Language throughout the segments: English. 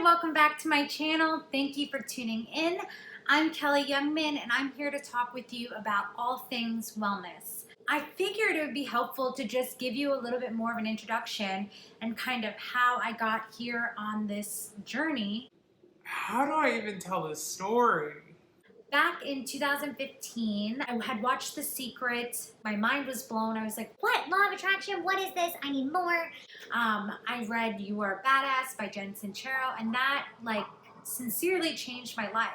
Hi, welcome back to my channel. Thank you for tuning in. I'm Kelly Youngman and I'm here to talk with you about all things wellness. I figured it would be helpful to just give you a little bit more of an introduction and kind of how I got here on this journey. How do I even tell this story? Back in 2015, I had watched The Secret. My mind was blown. I was like, What? Law of attraction? What is this? I need more. I read You Are Badass by Jen Sincero, and that sincerely changed my life.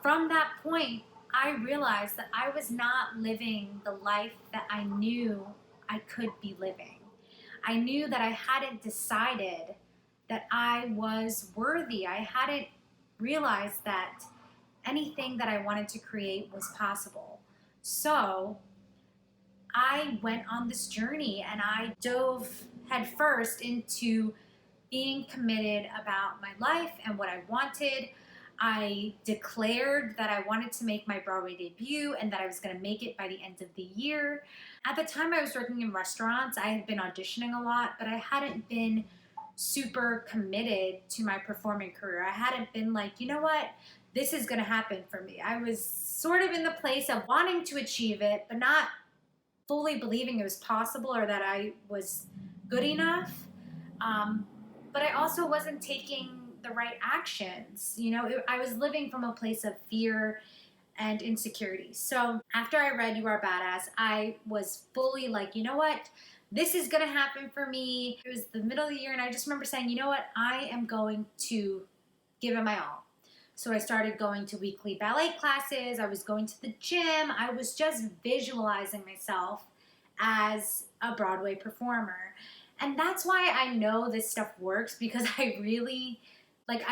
From that point, I realized that I was not living the life that I knew I could be living. I knew that I hadn't decided that I was worthy. I hadn't realized that anything that I wanted to create was possible. So I went on this journey and I dove headfirst into being committed about my life and what I wanted. I declared that I wanted to make my Broadway debut and that I was going to make it by the end of the year. At the time I was working in restaurants, I had been auditioning a lot, but I hadn't been super committed to my performing career. I hadn't been like, you know what, this is going to happen for me. I was sort of in the place of wanting to achieve it, but not fully believing it was possible or that I was good enough. But I also wasn't taking the right actions. I was living from a place of fear and insecurity. So after I read You Are Badass, I was fully like, you know what? This is going to happen for me. It was the middle of the year, and I just remember saying, you know what? I am going to give it my all. So I started going to weekly ballet classes. I was going to the gym. I was just visualizing myself as a Broadway performer. And that's why I know this stuff works, because I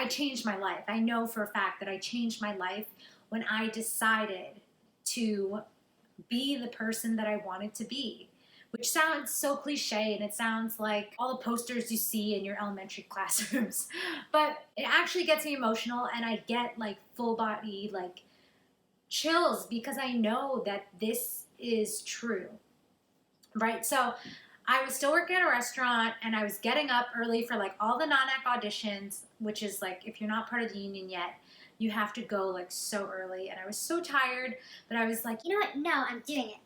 changed my life. I know for a fact that I changed my life when I decided to be the person that I wanted to be. Which sounds so cliche, and it sounds like all the posters you see in your elementary classrooms. But it actually gets me emotional, and I get full body chills because I know that this is true, right? So I was still working at a restaurant, and I was getting up early for all the non-act auditions, which is if you're not part of the union yet, you have to go so early. And I was so tired, but I was like, You know what? No, I'm doing it.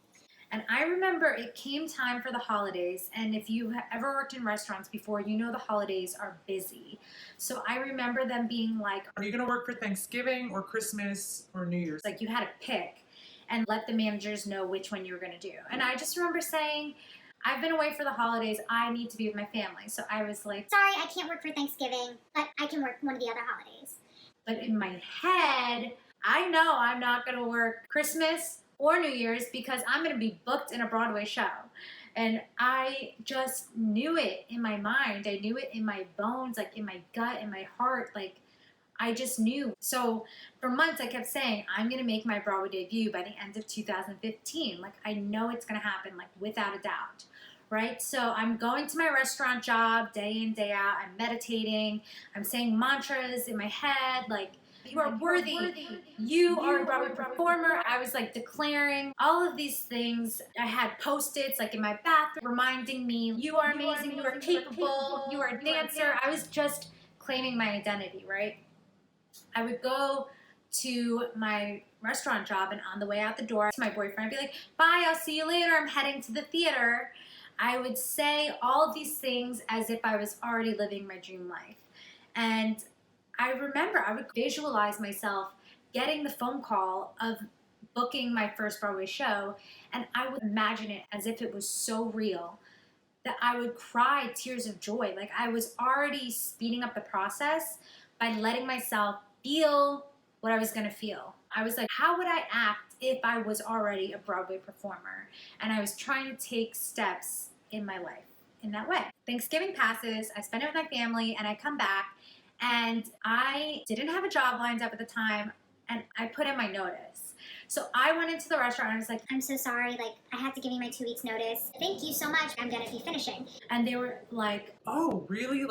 and I remember it came time for the holidays, and if you have ever worked in restaurants before, you know the holidays are busy. So I remember them being like, Are you going to work for Thanksgiving or Christmas or New Year's? you had to pick and let the managers know which one you were going to do. And I just remember saying, I've been away for the holidays. I need to be with my family. So I was like, Sorry, I can't work for Thanksgiving, but I can work one of the other holidays. but in my head, I know I'm not going to work Christmas or New Year's because I'm going to be booked in a Broadway show. And I just knew it in my mind. I knew it in my bones, in my gut, in my heart. I just knew. So for months I kept saying, I'm going to make my Broadway debut by the end of 2015. I know it's going to happen, without a doubt. Right? So I'm going to my restaurant job day in, day out. I'm meditating. I'm saying mantras in my head, you are worthy. You are a Broadway performer. I was declaring all of these things. I had Post-its in my bathroom reminding me, you are amazing, you are capable, you are a dancer. I was just claiming my identity, right? I would go to my restaurant job, and on the way out the door to my boyfriend, I'd be like, bye, I'll see you later. I'm heading to the theater. I would say all of these things as if I was already living my dream life. And I remember I would visualize myself getting the phone call of booking my first Broadway show, and I would imagine it as if it was so real that I would cry tears of joy. I was already speeding up the process by letting myself feel what I was going to feel. I was like, how would I act if I was already a Broadway performer? And I was trying to take steps in my life in that way. Thanksgiving passes, I spend it with my family, and I come back, and I didn't have a job lined up at the time, and I put in my notice. So I went into the restaurant, and I was like, I'm so sorry. I have to give you my 2 weeks notice. Thank you so much. I'm going to be finishing. And they were like, Oh, really?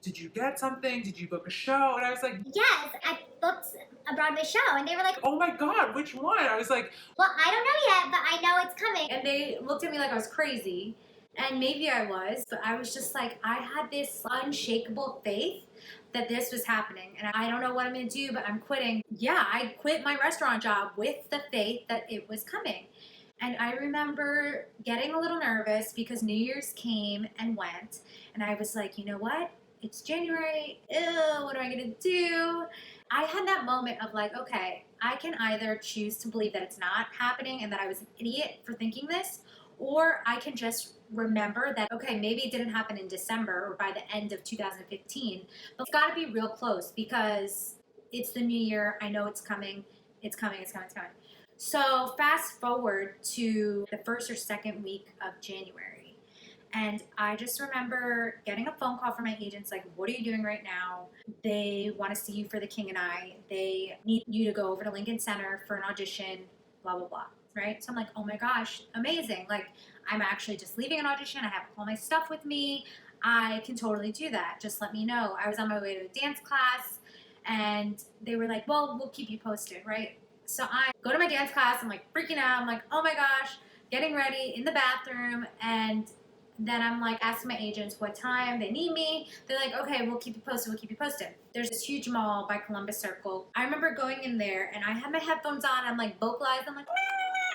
Did you get something? Did you book a show? And I was like, Yes, I booked a Broadway show. And they were like, oh my God, which one? I was like, well, I don't know yet, but I know it's coming. and they looked at me like I was crazy. And maybe I was, but I was just like, I had this unshakable faith that this was happening. And I don't know what I'm going to do, but I'm quitting. Yeah, I quit my restaurant job with the faith that it was coming. And I remember getting a little nervous because New Year's came and went. And I was like, you know what? It's January. Ew, what am I going to do? I had that moment of like, okay, I can either choose to believe that it's not happening and that I was an idiot for thinking this, or I can just remember that, okay, maybe it didn't happen in December or by the end of 2015, but it's got to be real close because it's the new year. I know it's coming. It's coming. It's coming. It's coming. So fast forward to the first or second week of January. And I just remember getting a phone call from my agents like, what are you doing right now? They want to see you for The King and I. They need you to go over to Lincoln Center for an audition, blah, blah, blah. Right? So I'm like, oh my gosh, amazing. Like, I'm actually just leaving an audition. I have all my stuff with me. I can totally do that. Just let me know. I was on my way to a dance class and they were like, well, we'll keep you posted, right? So I go to my dance class. I'm like freaking out. I'm like, oh my gosh, getting ready in the bathroom. And then I'm like asking my agents what time they need me. They're like, okay, we'll keep you posted. We'll keep you posted. There's this huge mall by Columbus Circle. I remember going in there and I had my headphones on. I'm like vocalizing. I'm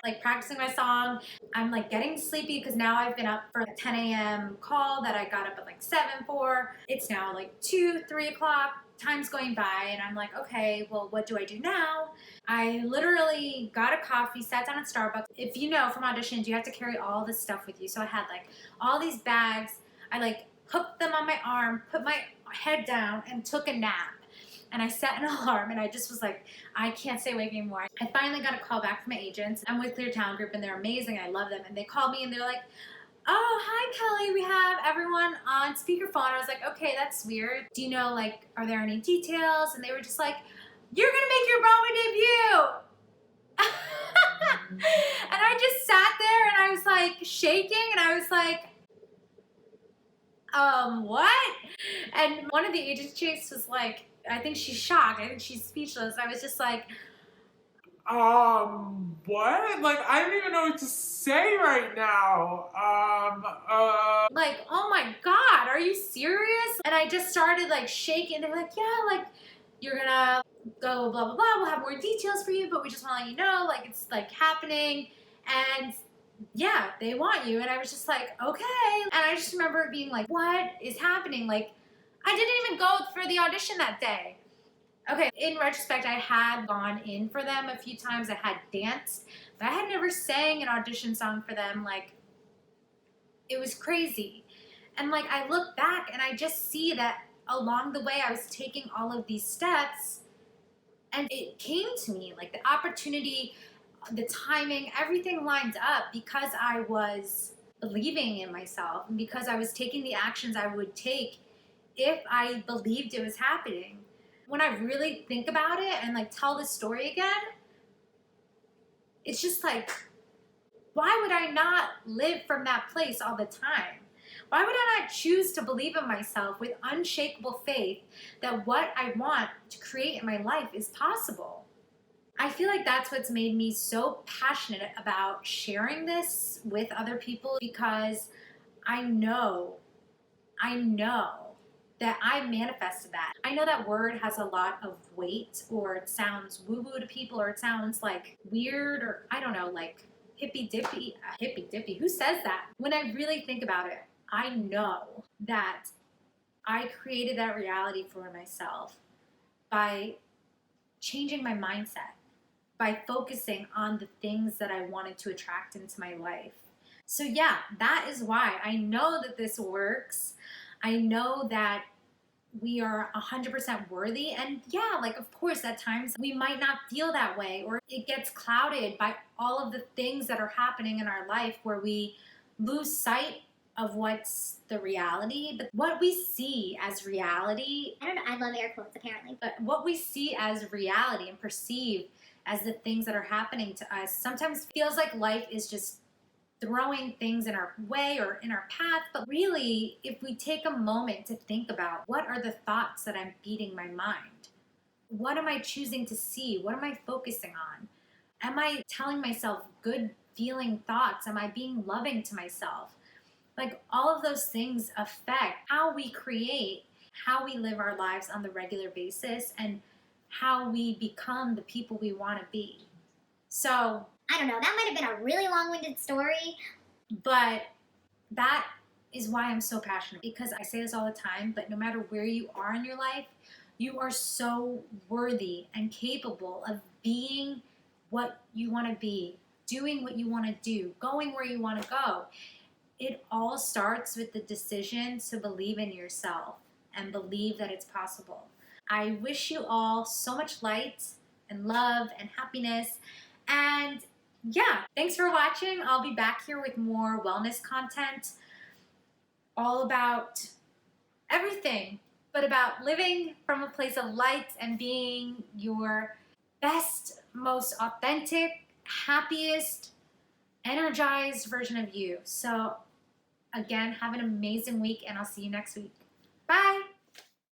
like practicing my song. I'm like getting sleepy because now I've been up for a 10 a.m. call that I got up at like 7 for. It's now like 2, 3 o'clock. Time's going by and I'm like, okay, well, what do I do now? I literally got a coffee, sat down at Starbucks. If you know from auditions, you have to carry all this stuff with you. So I had like all these bags. I like hooked them on my arm, put my head down and took a nap. And I set an alarm and I just was like, I can't stay awake anymore. I finally got a call back from my agents. I'm with Clear Talent Group and they're amazing. I love them. And they called me and they're like, oh, hi, Kelly. We have everyone on speakerphone. I was like, okay, that's weird. Do you know, like, are there any details? And they were just like, you're going to make your Broadway debut. And I just sat there and I was like shaking and I was like, what? And one of the agents was like, I think she's shocked. I think she's speechless. I was just like, what? Like, I don't even know what to say right now. like, oh my God, are you serious? And I just started like shaking. They were like, yeah, like, you're gonna go blah, blah, blah. We'll have more details for you, but we just wanna let you know, like, it's like happening. And yeah, they want you. And I was just like, okay. And I just remember being like, what is happening? Like, I didn't even go for the audition that day. Okay, in retrospect, I had gone in for them a few times. I had danced, but I had never sang an audition song for them. Like, it was crazy. And like, I look back and I just see that along the way, I was taking all of these steps and it came to me, like the opportunity, the timing, everything lined up because I was believing in myself and because I was taking the actions I would take if I believed it was happening. When I really think about it and like tell the story again, it's just like, why would I not live from that place all the time? Why would I not choose to believe in myself with unshakable faith that what I want to create in my life is possible? I feel like that's what's made me so passionate about sharing this with other people because I know that I manifested that. I know that word has a lot of weight or it sounds woo-woo to people or it sounds like weird or I don't know, like hippy-dippy. Hippy-dippy, who says that? When I really think about it, I know that I created that reality for myself by changing my mindset, by focusing on the things that I wanted to attract into my life. So yeah, that is why I know that this works. I know that we are 100% worthy. And yeah, like, of course, at times we might not feel that way, or it gets clouded by all of the things that are happening in our life where we lose sight of what's the reality. But what we see as reality, I don't know, I love air quotes apparently. but what we see as reality and perceive as the things that are happening to us sometimes feels like life is just throwing things in our way or in our path. But really, if we take a moment to think about what are the thoughts that I'm feeding my mind? What am I choosing to see? What am I focusing on? Am I telling myself good feeling thoughts? Am I being loving to myself? Like all of those things affect how we create, how we live our lives on the regular basis, and how we become the people we want to be. So, I don't know, that might have been a really long-winded story. but that is why I'm so passionate, because I say this all the time, but no matter where you are in your life, you are so worthy and capable of being what you want to be, doing what you want to do, going where you want to go. It all starts with the decision to believe in yourself and believe that it's possible. I wish you all so much light and love and happiness. And yeah, thanks for watching. I'll be back here with more wellness content, all about everything, but about living from a place of light and being your best, most authentic, happiest, energized version of you. So again, have an amazing week, and I'll see you next week. Bye.